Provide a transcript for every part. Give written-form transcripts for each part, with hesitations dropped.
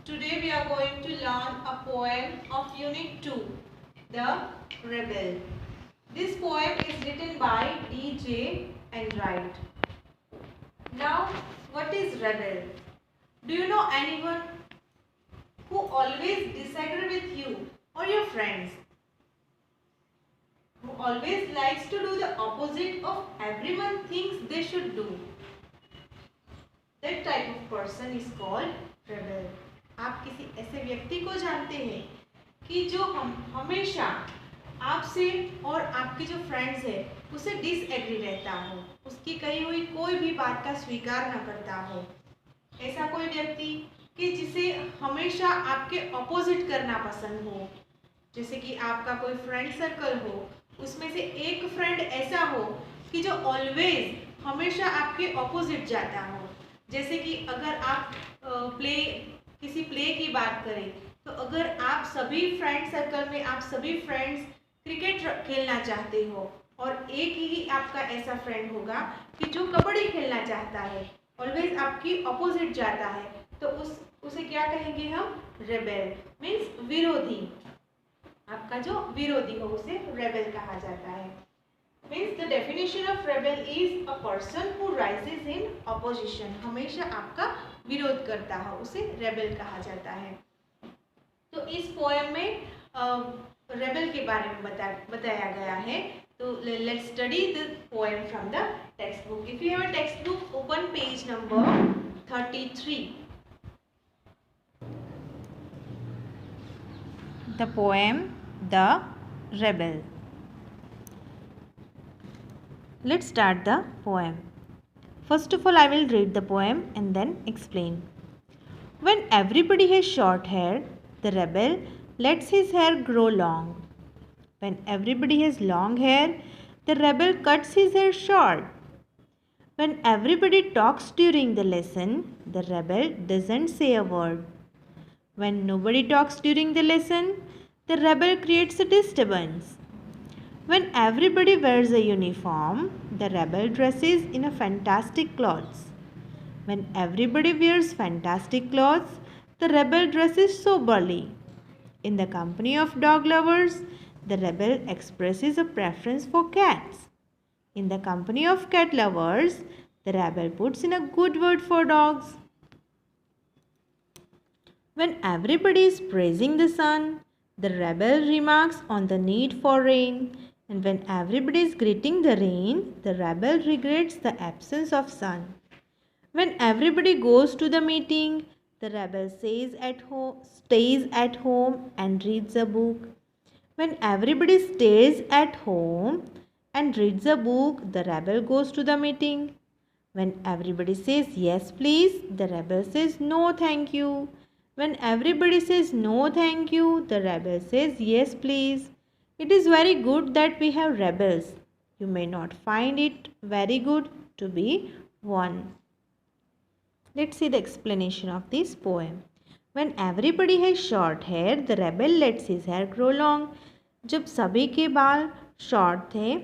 Today we are going to learn a poem of Unit 2, The Rebel. This poem is written by D.J. Enright. Now, what is rebel? Do you know anyone who always disagree with you or your friends? Who always likes to do the opposite of everyone thinks they should do? That type of person is called rebel. आप किसी ऐसे व्यक्ति को जानते हैं कि जो हमेशा आपसे और आपके जो फ्रेंड्स है उसे डिसएग्री रहता हो, उसकी कही हुई कोई भी बात का स्वीकार न करता हो। ऐसा कोई व्यक्ति कि जिसे हमेशा आपके ऑपोजिट करना पसंद हो। जैसे कि आपका कोई फ्रेंड सर्कल हो, उसमें से एक फ्रेंड ऐसा हो कि जो ऑलवेज हमेशा आपके ऑपोजिट जाता हो। जैसे कि अगर आप किसी प्ले की बात करें तो अगर आप सभी फ्रेंड सर्कल में आप सभी फ्रेंड्स क्रिकेट खेलना चाहते हो और एक ही आपका ऐसा फ्रेंड होगा कि जो कबड्डी खेलना चाहता है, ऑलवेज आपकी ऑपोजिट जाता है, तो उसे क्या कहेंगे हम? रेबेल। मीन्स विरोधी। आपका जो विरोधी हो उसे रेबेल कहा जाता है। Means the definition of rebel is a person who rises in opposition. हमेशा आपका विरोध करता हो उसे रेबेल कहा जाता है। तो इस पोएम में रेबेल के बारे में बताया गया है। तो let's study the poem from the text book. If you have a text book, open page number 33। The poem The Rebel. Let's start the poem. First of all, I will read the poem and then explain. When everybody has short hair, the rebel lets his hair grow long. When everybody has long hair, the rebel cuts his hair short. When everybody talks during the lesson, the rebel doesn't say a word. When nobody talks during the lesson, the rebel creates a disturbance. When everybody wears a uniform, the rebel dresses in a fantastic clothes. When everybody wears fantastic clothes, the rebel dresses soberly. In the company of dog lovers, the rebel expresses a preference for cats. In the company of cat lovers, the rebel puts in a good word for dogs. When everybody is praising the sun, the rebel remarks on the need for rain. And when everybody is greeting the rain, the rebel regrets the absence of sun. When everybody goes to the meeting, the rebel stays at home and reads a book. When everybody stays at home and reads a book, the rebel goes to the meeting. When everybody says yes please, the rebel says no thank you. When everybody says no thank you, the rebel says yes please. It is very good that we have rebels. You may not find it very good to be one. Let's see the explanation of this poem. When everybody has short hair, the rebel lets his hair grow long. जब सभी के बाल short थे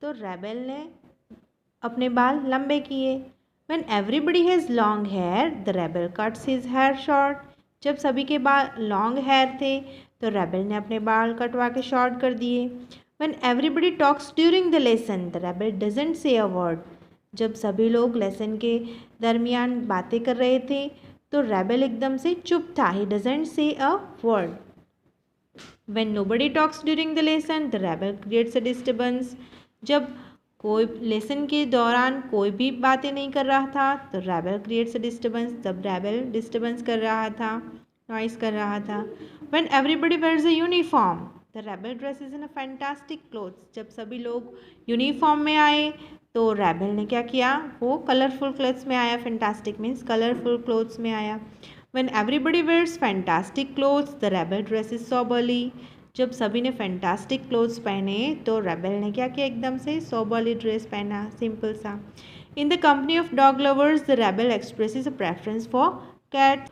तो rebel ने अपने बाल लंबे किए. When everybody has long hair, the rebel cuts his hair short. जब सभी के बाल लॉन्ग हेयर थे तो रेबेल ने अपने बाल कटवा के शॉर्ट कर दिए. When everybody talks during the lesson, the rebel doesn't say a word. जब सभी लोग लेसन के दरमियान बातें कर रहे थे तो रेबेल एकदम से चुप था. He doesn't say a word. When nobody talks during the lesson, the rebel creates a disturbance. जब कोई लेसन के दौरान कोई भी बातें नहीं कर रहा था तो रेबेल क्रिएट्स अ डिस्टर्बेंस. तब रेबेल डिस्टर्बेंस कर रहा था, नॉइस कर रहा था. When everybody wears a uniform, the rebel dresses in a fantastic clothes. जब सभी लोग यूनिफॉर्म में आए तो रेबेल ने क्या किया? वो कलरफुल क्लोथ्स में आया. फैंटास्टिक मीन्स कलरफुल क्लोथ्स में आया. When everybody wears fantastic clothes, the rebel dresses soberly. जब सभी ने फैंटास्टिक क्लोथ्स पहने तो रेबेल ने क्या किया? एकदम से सोबरली ड्रेस पहना, सिंपल सा. In the company of dog lovers, the rebel expresses a preference for cat.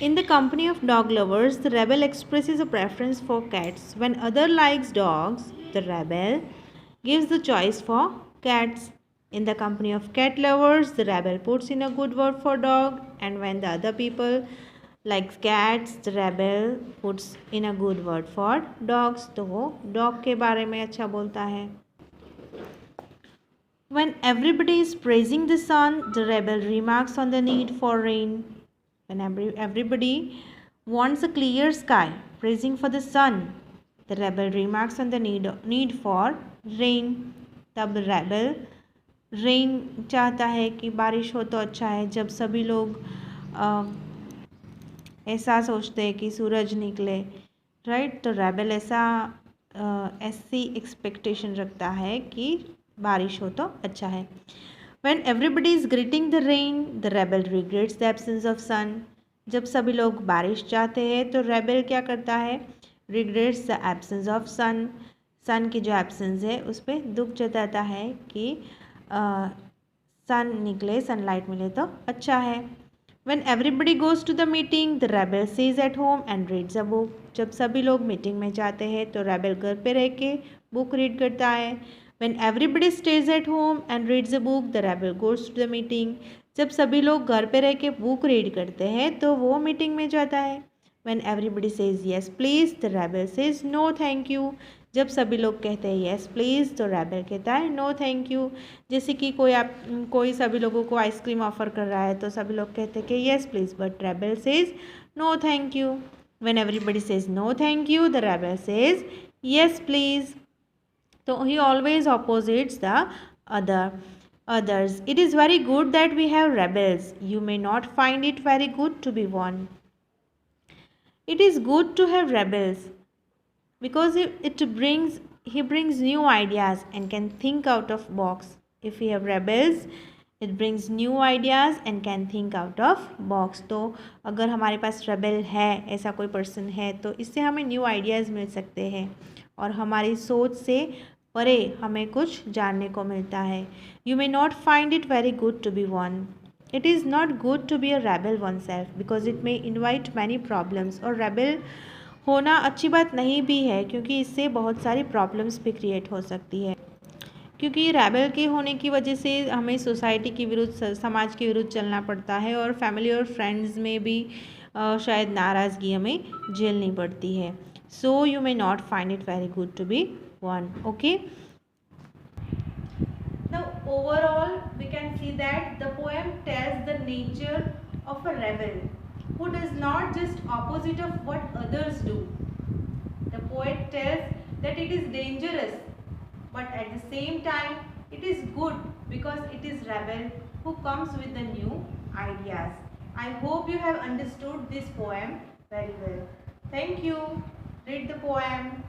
In the company of dog lovers, the rebel expresses a preference for cats. When other likes dogs, the rebel gives the choice for cats. In the company of cat lovers, the rebel puts in a good word for dog, and when the other people likes cats, the rebel puts in a good word for dogs. तो वो dog के बारे में अच्छा बोलता है. When everybody is praising the sun, the rebel remarks on the need for rain. When everybody wants a clear sky, praising for the sun, the rebel remarks on the need for rain. तब rebel rain चाहता है कि बारिश हो तो अच्छा है. जब सभी लोग ऐसा सोचते हैं कि सूरज निकले, राइट, तो रेबल ऐसी एक्सपेक्टेशन रखता है कि बारिश हो तो अच्छा है. When everybody is greeting the rain, the rebel regrets the absence of sun. जब सभी लोग बारिश चाहते हैं तो रेबल क्या करता है? Regrets the absence of sun. सन की जो एब्सेंस है उस पर दुख जताता है कि सन निकले, सनलाइट मिले तो अच्छा है. When everybody goes to the meeting, the rebel stays at home and reads a book. जब सभी लोग मीटिंग में जाते हैं तो रेबल घर पे रह के बुक रीड करता है. When everybody stays at home and reads a book, the rebel goes to the meeting. जब सभी लोग घर पे रह के बुक रीड करते हैं तो वो मीटिंग में जाता है. When everybody says yes please, the rebel says no thank you. जब सभी लोग कहते हैं yes please तो रेबल कहता है no thank you. जैसे कि कोई सभी लोगों को आइसक्रीम ऑफ़र कर रहा है तो सभी लोग कहते हैं कि yes please, but rebel says no thank you. When everybody says no thank you, the rebel says yes please. So he always opposites the others. It is very good that we have rebels. You may not find it very good to be one. It is good to have rebels because he brings new ideas and can think out of box. If we have rebels, it brings new ideas and can think out of box. तो अगर हमारे पास rebel है, ऐसा कोई person है, तो इससे हमें new ideas मिल सकते हैं और हमारी सोच से परे हमें कुछ जानने को मिलता है. You may not find it very good to be one. It is not good to be a rebel oneself because it may invite many problems. और rebel होना अच्छी बात नहीं भी है क्योंकि इससे बहुत सारी प्रॉब्लम्स भी क्रिएट हो सकती है. क्योंकि रेबल के होने की वजह से हमें सोसाइटी के विरुद्ध, समाज के विरुद्ध चलना पड़ता है और फैमिली और फ्रेंड्स में भी शायद नाराज़गी हमें झेलनी पड़ती है. So you may not find it very good to be one. Okay. Now overall we can see that the poem tells the nature of a rebel who does not just opposite of what others do. The poet tells that it is dangerous, but at the same time it is good because it is rebel who comes with the new ideas. I hope you have understood this poem very well. Thank you. Read the poem.